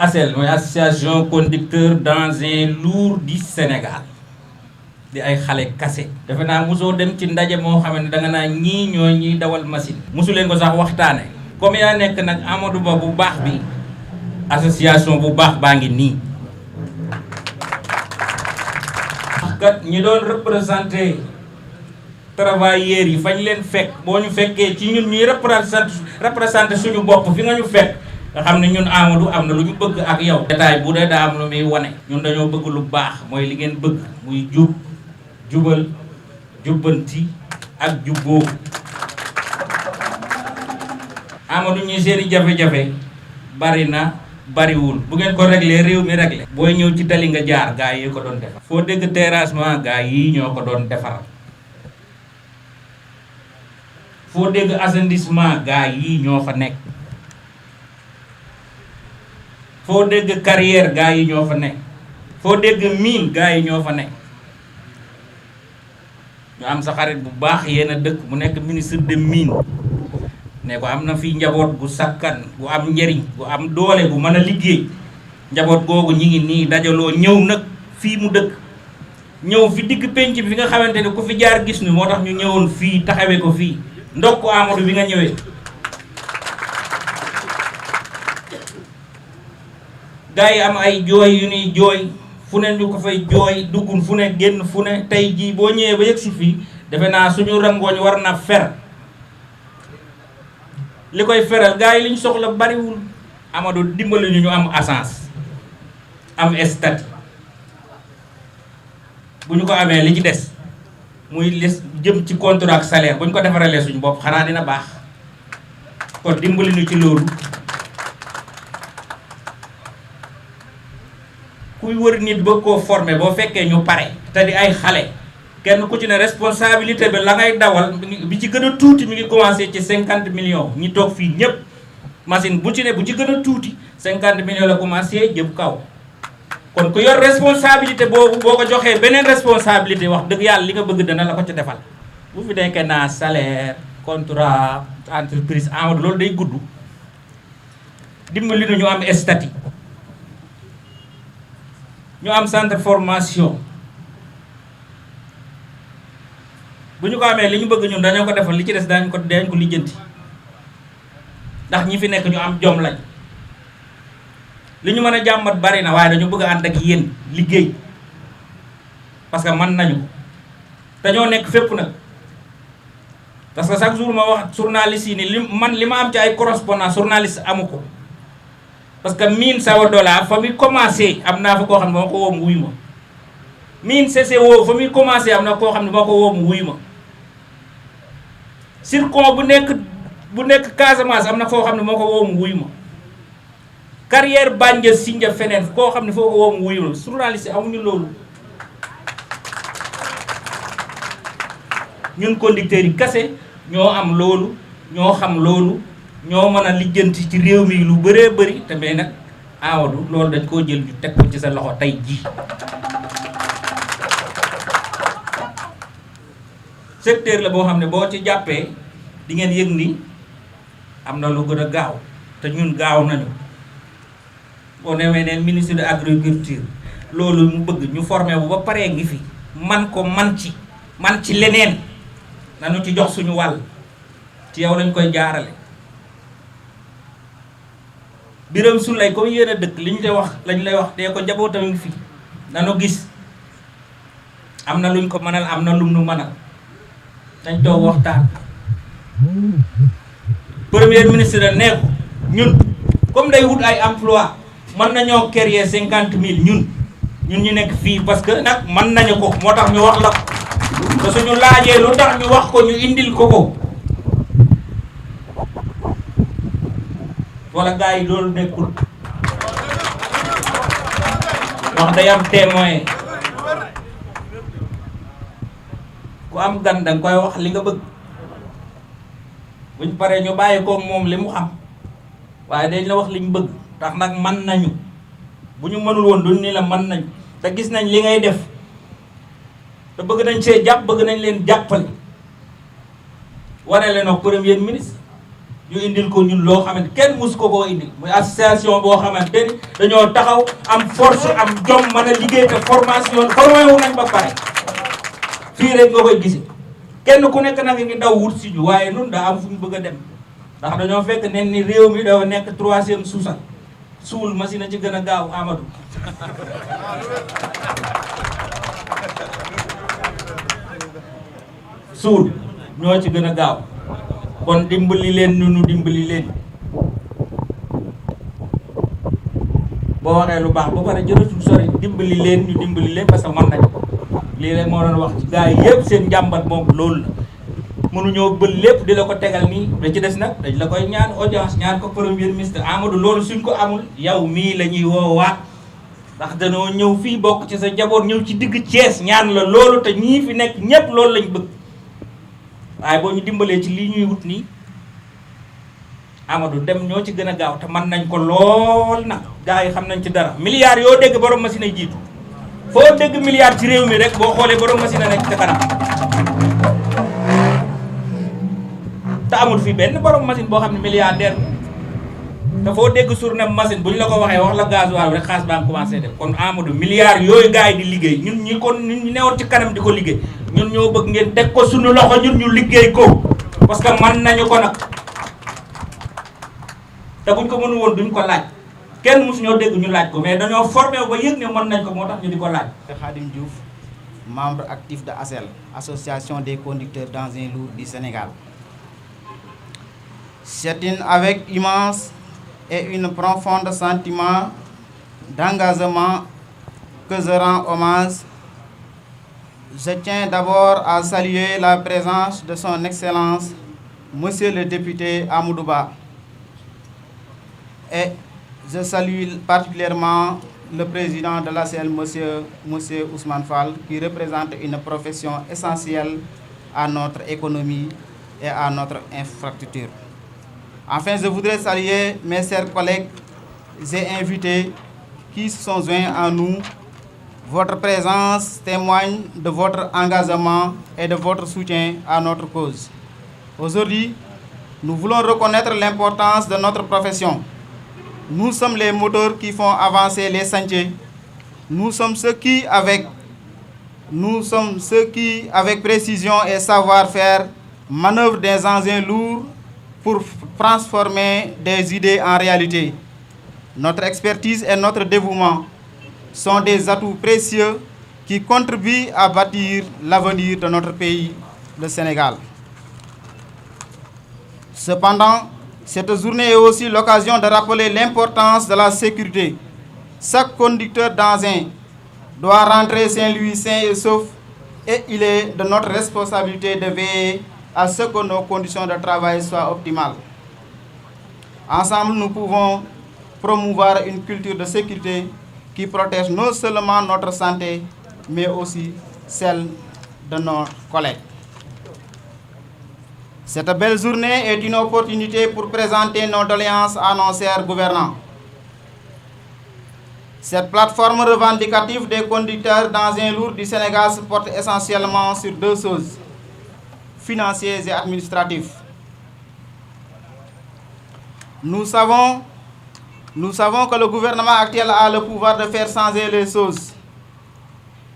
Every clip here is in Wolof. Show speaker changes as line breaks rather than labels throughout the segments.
ACL mooy association conducteur d'engins lourds du Sénégal di ay xale kase. defe naa mosoo dem ci ndaje moo xam ne danga naa ñii ñoo ñuy dawal machine. mosu leen ko sax waxtaane. comme yaa nekk nag Amadou Ba bu baax bi association bu baax baa ngi nii. kat ñi doon représenté travailleurs yi fañ leen fekk boo ñu fekkee ci ñun ñuy représenté suñu bopp fi nga ñu fekk. nga xam ne ñun Amadou am na lu ñu bëgg ak yow. détail bu dee daa am lu muy wane. ñun dañoo bëgg lu baax mooy li ngeen bëgg muy jub jubal jubbanti ak jubboo. Amadou ñi seeni jafe-jafe bari na bariwul bu ngeen ko réglé réew mi réglé. booy ñëw ci tali nga jaar gaa yi ko doon defar. foo dégg terrassement gaa yi ñoo ko doon defar. foo dégg assainissement gaa yi ñoo fa nekk. foo dégg carrière gaa yi ñoo fa nekk. foo dégg mine gaa yi ñoo fa nekk. ñu am sa xarit bu baax yéen a dëkk mu nekk ministre de mine ne ko am na fii njaboot gu sakkan gu am njëriñ gu am doole bu mën a liggéey. njaboot googu ñi ngi nii dajaloo ñëw nag fii mu dëkk ñëw fi digg penc bi fi nga xamante ne ku fi jaar gis ni moo tax ñu ñëwoon fii taxawee ko fii. ndokk Amadou bi nga ñëwee. gaa yi am ay jooy yu ñuy jooy fu ne ñu ko fay jooy duggun fu ne génn fu ne tey jii boo ñëwee ba yegg si fii defe naa suñu rangooñ war na fer. li koy feral gaa yi li ñu soxla bariwul. Amadou dimbali ñu am assance am statut bu ñu ko amee li ci des muy les jëm ci contrat ak salaire bu ñu ko defaralee suñu bopp xanaa dina baax. kon dimbali ñu ci loolu. kuy wër nit ba koo formé boo fekkee ñu pare te di ay xale kenn ku ci ne responsabilité bi la ngay dawal bi ci gën a tuuti mi ngi commencé ci 50 millions ñi toog fii ñëpp machine bu ci ne bu ci gën a tuuti 50 millions la commencé jëm kaw. kon ku yor responsabilité boobu boo ko joxee beneen responsabilité wax dëgg yàlla li nga bëgg dana la ko ci defal. bu fi nekkee naa salaire contrat entreprise Amadou loolu day gudd. dimbali ñu am statut ñu am centre formation bu ñu ko amee li ñu bëgg ñun dañoo ko defal li ci des dañ ko lijjanti ndax ñi fi nekk ñu am jom lañ. li ñu mën a jàmbat bari na waaye dañu bëgg a ànd ak yéen liggéey parce que mën nañu dañoo nekk fépp nag. parce que chaque jour ma wax journaliste yi ni li ma am ci ay correspondant journaliste amu ko. parce que mine Sabodala fa muy commencé am naa fa koo xam ne moo ko woo mu wuyu ma. mine CCO fa muy commencé am na koo xam ne moo ko woo mu wuyu ma. Circon bu nekk Casamance am na foo xam ne moo ko woo mu wuyu ma. carrière Bandia Sindia feneen koo xam ne foo ko woo mu wuyu ma journaliste amuñu loolu. ñun conducteurs yi kase ñoo am loolu ñoo xam loolu. ñoo mën a lijjanti ci réew mi lu bëree bëri te mais nag Amadou loolu dañ koo jël ñu teg ko ci sa loxo tey jii. secteur la boo xam ne boo ci jàppee di ngeen yëg ni am na lu gën a gaaw te ñun gaaw nañu. boo demee neen ministre de agriculture loolu mu bëgg ñu formé bu ba paree ngi fi man ci leneen nañu ci jox suñu wàll ci yow lañ koy jaarale. Biram Souleye comme yéen a dëkk li ñu lay wax lañ lay wax dee ko njabootam ngi fi nanu gis am na luñ ko mënal am na lum nu mënal dañ toog waxtaan. premier ministre ne ko ñun comme day wut ay emploi mën nañoo créer 50 000 ñun ñu nekk fii parce que nag mën nañu ko moo tax ñu wax la ko te suñu laajee lu tax ñu wax ko ñu indil ko. wala gars yi loolu nekkul wax day am témoin ku am gan danga koy wax li nga bëgg buñ paree ñu bàyyi ko moom li mu xam waaye dañ la wax liñ bëgg tax nag man nañu bu ñu mënul woon duñ ni la mën nañ te gis nañ li ngay def te bëgg nañ see jàpp bëgg nañ leen jàppale wane leen ak premier ministre ñu indil ko ñun loo xamante kenn mus ko koo indil muy association boo xamante ni dañoo taxaw am force am jom mën a liggéey te formation formé wu nañ ba pare fii rek nga koy gisi kenn ku nekk nag ngi daw wut si ñu waaye nun daa am fu ñu bëgg a dem ndax dañoo fekk nen ni réew mi dafa nekk 3e suusal suul machine a ci gën a gaaw Amadou suul ñoo ci gën a gaaw kon dimbali leen nu dimbali leen boo waxee lu baax ba pare jërëtul sori dimbali leen ñu dimbali leen parce que mën nañu ko lii rek moo doon wax ci gars yi yëpp seen njàmbat moom loolu la mënuñoo bël lépp di la ko tegal nii da ci des nag dañ la koy ñaan audience ñaan ko premier ministre Amadou loolu suñ ko amul yow mii la ñuy woowaat ndax danoo ñëw fii bokk ci sa njaboot ñëw ci digg Thiès ñaan la loolu te ñii fi nekk ñépp loolu lañ bëgg waaye boo ñu dimbalee ci lii ñuy wut nii Amadou dem ñoo ci gën a gaaw te mën nañ ko lool nag gars yi xam nañ ci dara milliards yoo dégg borom machine ay jiitu foo dégg milliards ci réew mi rek boo xoolee borom machine a nekk ca kanam te amul fii benn borom machine boo xam ne milliardaire te foo dégg journée machine bu ñu la ko waxee wax la gasoil rek xaas baa ngi commencé def kon Amadou milliards yooyu gars yi di liggéey ñun ñi kon ñu newoon ci kanam di ko liggéey ñun ñoo bëgg ngeen teg ko suñu loxo ñun ñu liggéey ko parce que mën nañu ko nag te buñ ko mënu woon duñ ko laaj kenn mosuñoo dégg ñu laaj ko mais dañoo formé ba yëg ne mën nañ ko moo tax ñu di ko laaj.
Khadim Diouf, membre actif de ASEL, Association des conducteurs d'engins lourds du Sénégal. C'est avec immense et un profond sentiment d'engagement que je rends hommage. Je tiens d'abord à saluer la présence de son Excellence, Monsieur le député Amadou Ba. Et je salue particulièrement le président de l'ASEL, monsieur Ousmane Fall, qui représente une profession essentielle à notre économie et à notre infrastructure. Enfin, je voudrais saluer mes chers collègues et invités qui se sont joints à nous. Votre présence témoigne de votre engagement et de votre soutien à notre cause. Aujourd'hui, nous voulons reconnaître l'importance de notre profession. Nous sommes les moteurs qui font avancer les sentiers. Nous sommes ceux qui, avec précision et savoir-faire, manœuvrent des engins lourds pour transformer des idées en réalité. Notre expertise et notre dévouement sont des atouts précieux qui contribuent à bâtir l'avenir de notre pays, le Sénégal. Cependant, cette journée est aussi l'occasion de rappeler l'importance de la sécurité. Chaque conducteur d'engin doit rentrer Saint-Louis sain et sauf et il est de notre responsabilité de veiller à ce que nos conditions de travail soient optimales. Ensemble, nous pouvons promouvoir une culture de sécurité qui protège non seulement notre santé, mais aussi celle de nos collègues. Cette belle journée est une opportunité pour présenter nos doléances à nos chers gouvernants. Cette plateforme revendicative des conducteurs d'engins lourds du Sénégal se porte essentiellement sur deux choses, financiers et administratifs. Nous savons que le gouvernement actuel a le pouvoir de faire changer les choses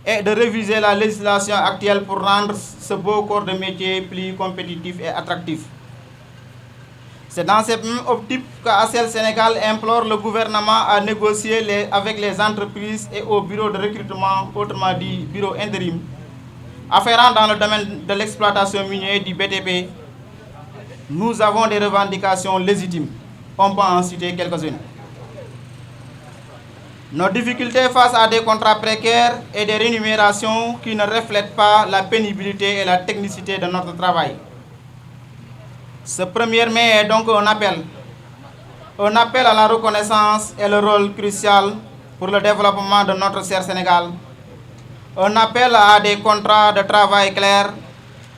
et de réviser la législation actuelle pour rendre ce beau corps de métier plus compétitif et attractif. C'est dans cette même optique qu'ASEL Sénégal implore le gouvernement à négocier avec les entreprises et au bureau de recrutement, autrement dit bureau intérim, afférent dans le domaine de l'exploitation minière du BTP. Nous avons des revendications légitimes. On peut en citer quelques-unes. Nos difficultés face à des contrats précaires et des rémunérations qui ne reflètent pas la pénibilité et la technicité de notre travail. Ce 1er mai est donc un appel à la reconnaissance et le rôle crucial pour le développement de notre cher Sénégal. Un appel à des contrats de travail clairs,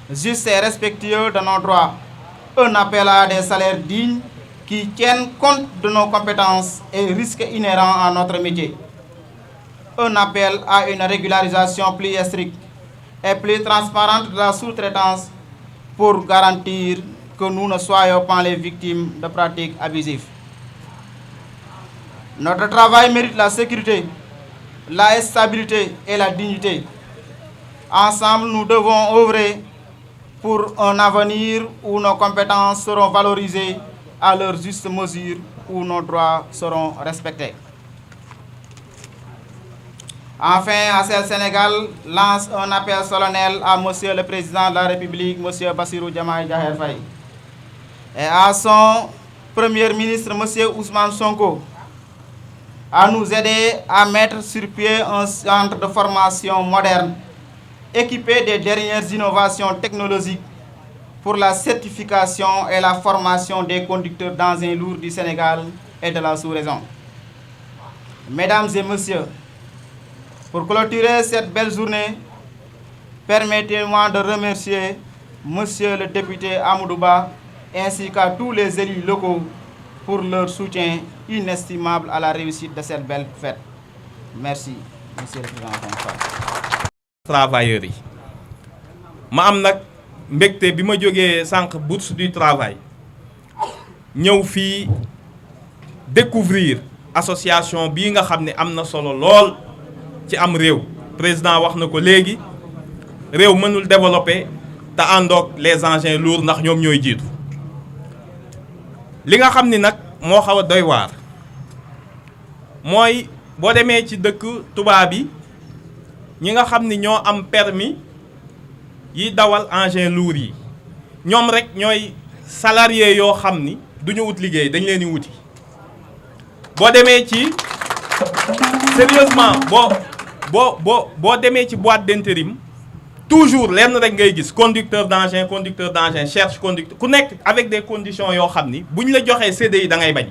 justes et respectueux de nos droits. Un appel à des salaires dignes qui tiennent compte de nos compétences et risques inhérents à notre métier. Un appel à une régularisation plus stricte et plus transparente de la sous-traitance pour garantir que nous ne soyons pas les victimes de pratiques abusives. Notre travail mérite la sécurité, la stabilité et la dignité. Ensemble, nous devons œuvrer pour un avenir où nos compétences seront valorisées à leur juste mesure, où nos droits seront respectés. Enfin, ACL Sénégal lance un appel solennel à Monsieur le Président de la République, Monsieur Bassirou Diomaye Diakhar Faye, et à son Premier ministre, Monsieur Ousmane Sonko, à nous aider à mettre sur pied un centre de formation moderne, équipé des dernières innovations technologiques pour la certification et la formation des conducteurs d'engins lourds du Sénégal et de la sous-région. Mesdames et messieurs, pour clôturer cette belle journée, permettez-moi de remercier Monsieur le député Amadou Ba ainsi qu'à tous les élus locaux pour leur soutien inestimable à la réussite de cette belle fête. Merci, Monsieur le Président.
Travailleurs yi ma am nag mbégte bi ma jógee sànq bourse du travail ñëw fii découvrir association bii nga xam ne am na solo lool ci am réew. Président wax na ko léegi, réew mënul développer te àndoog les engins lourds ndax ñoom ñooy jiitu. li nga xam ni nag moo xaw a doy waar mooy boo demee ci dëkk tubaab yi ñi nga xam ni ñoo am permis yi dawal engin lourd yi ñoom rek ñooy salarié yoo xam ni duñu wut liggéey, dañ leen di wuti. boo demee ci sérieusement boo demee ci boîte d'intérim toujours lenn rek ngay gis conducteur d'engin cherche conducteur ku nekk avec des conditions yoo xam ni bu ñu la joxee CDI da ngay bañ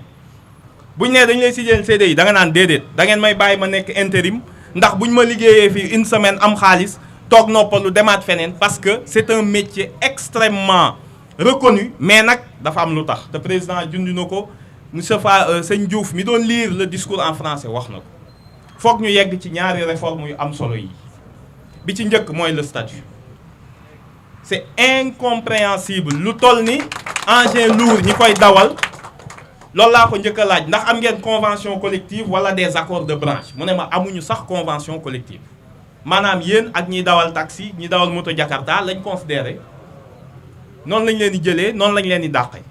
bu ñu nee dañu lay signer CDI da nga naan déedéet da ngeen may bàyyi ma nekk intérim ndax bu ñu ma liggéeyee fii une semaine am xaalis toog noppalu demaat feneen parce que c'est un métier extrêmement reconnu. Mais nag dafa am lu tax te président junj na ko monsieur Sëñ Diouf mi doon lire le discours en français wax na ko foog ñu yegg ci ñaari réforme yu am solo yi. bi ci njëkk mooy le statut. C'est incompréhensible lu toll ni engin lourd ñi koy dawal loolu laa ko njëkk a laaj ndax am ngeen convention collective wala des accords de branche mu ne ma amuñu sax convention collective maanaam yéen ak ñiy dawal taxi ñi dawal moto Jakarta lañ considéré noonu lañ leen di jëlee noonu lañ leen di dàqee.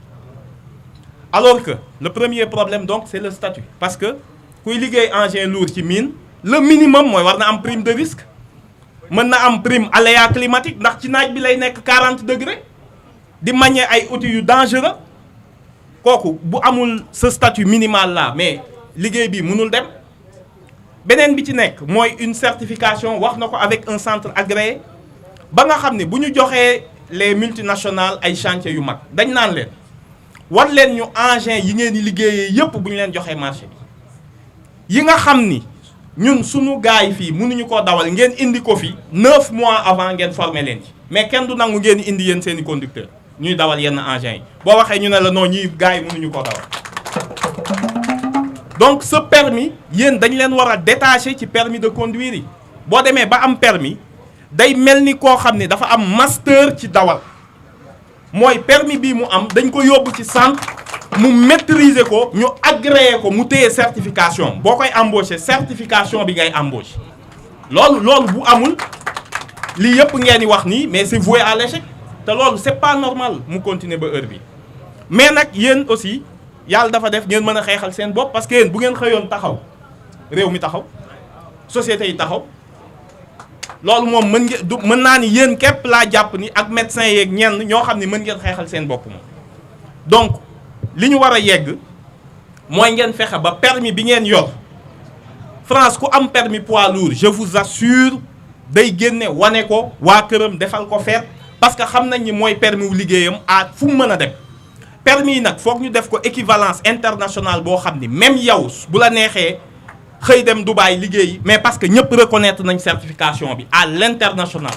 Alors que le premier problème donc c'est le statut parce que kuy liggéey engin lourd ci mine le minimum mooy war na am prime de risque. mën na am prime aléa climatique ndax ci naaj bi lay nekk 40 degrés di manier ay outils yu dangereux kooku bu amul ce statut minimal là mais liggéey bi mënul dem. beneen bi ci nekk mooy une certification wax na ko avec un centre agréé ba nga xam ne bu ñu joxee les multinationales ay chantiers yu mag dañ naan leen war leen ñu engin yi ngeen di liggéeyee yépp bu ñu leen joxee marché bi yi nga xam ni ñun suñu gars yi fii mënuñu koo dawal ngeen indi ko fi 9 mois avant ngeen former leen ci mais kenn du nangu ngeen indi yéen seeni conducteur ñuy dawal yenn engins yi boo waxee ñu ne la non ñii gars yi mënuñu koo dawal. Donc ce permis yéen dañ leen war a détacher ci permis de conduire yi boo demee ba am permis day mel ni koo xam ne dafa am master ci dawal mooy permis bii mu am dañ ko yóbbu ci centre mu maîtriser ko ñu agréé ko mu téye certification boo koy embaucher certification bi ngay embaucher loolu bu amul lii yëpp ngeen di wax nii mais c'est voué à l'échec te loolu c'est pas normal mu continuer ba heure bi mais nag yéen aussi yàlla dafa def ngeen mën a xeexal seen bopp parce que yéen bu ngeen xëyoon taxaw réew mi taxaw société yi taxaw loolu moom mën naa ni yéen képp laa jàpp ni ak médecins yeeg ñenn ñoo xam ne mën ngeen xeexal seen bopp moom. donc li ñu war a yegg mooy ngeen fexe ba permis bi ngeen yor France ku am permis poids lourd je vous assure day génne wane ko waa këram defal ko feet parce que xam nañ ni mooy permis wu liggéeyam à fu mu mën a dem. permis yi nag foog ñu def ko équivalence internationale boo xam ni même yow bu la neexee xëy dem Dubaï liggéeyi mais parce que ñëpp reconnaître nañ certification bi à l'international.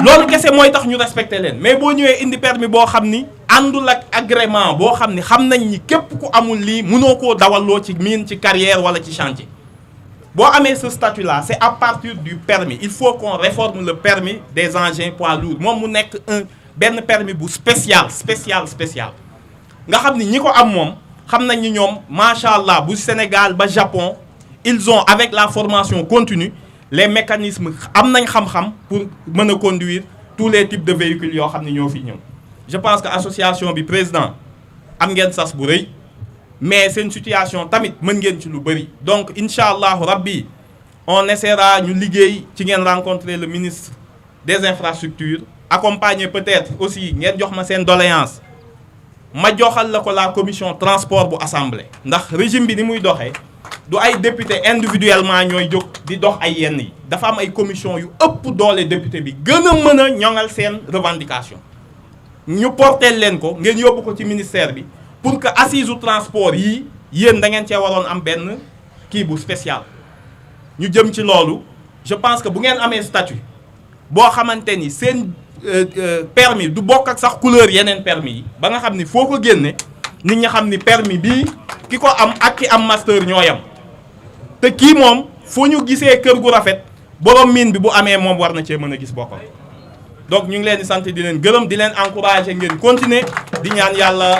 loolu kese mooy tax ñu respecté leen mais boo ñëwee indi permis boo xam ni àndul ak agrément boo xam ni xam nañ ni képp ku amul lii mënoo koo dawaloo ci mine ci carrière wala ci chantier boo amee ce statut là c'est à partir du permis. Il faut qu'on réforme le permis des engins poids lourds moom mu nekk benn permis bu spécial nga xam ni ñi ko am moom xam nañ ni ñoom macha allah bu Sénégal ba Japon ils ont avec la formation continue les mécanismes am nañ xam-xam pour mën a conduire tous les types de véhicules yoo xam ne ñoo fi ñëw. Je pense que association bi président am ngeen sas bu rëy mais seen situation tamit mën ngeen ci lu bëri donc incha allahu rabbi on essaiera ñu liggéey ci ngeen rencontrer le ministre des infrastructures accompagner peut-être aussi ngeen jox ma seen doléance ma joxal la ko la commission transport bu assemblée ndax régime bi ni muy doxee du ay député individuellement ñooy jóg di dox ay yenn yi dafa am ay commission yu ëpp doole député bi gën a mën a ñoŋal seen revendication ñu porteel leen ko ngeen yóbbu ko ci ministère bi pour que assise u transport yi yéen da ngeen cee waroon am benn kii bu spécial ñu jëm ci loolu je pense que bu ngeen amee statut boo xamante ni seen permis du bokk ak sax couleur yeneen permis yi ba nga xam ni foo ko génne nit ñi xam ni permis bii ki ko am ak ki am master ñoo yam te kii moom foo ñu gisee kër gu rafet borom miin bi bu amee moom war na cee mën a gis boppam. donc ñu ngi leen di sant di leen gërëm di leen encourager ngeen continuer di ñaan yàlla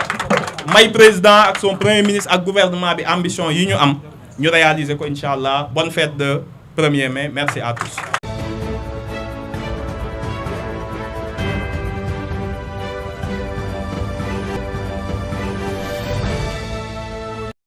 may président ak son premier ministre ak gouvernement bi ambition yi ñu am ñu réaliser ko incha allah bonne fête de 1er mai merci à tous.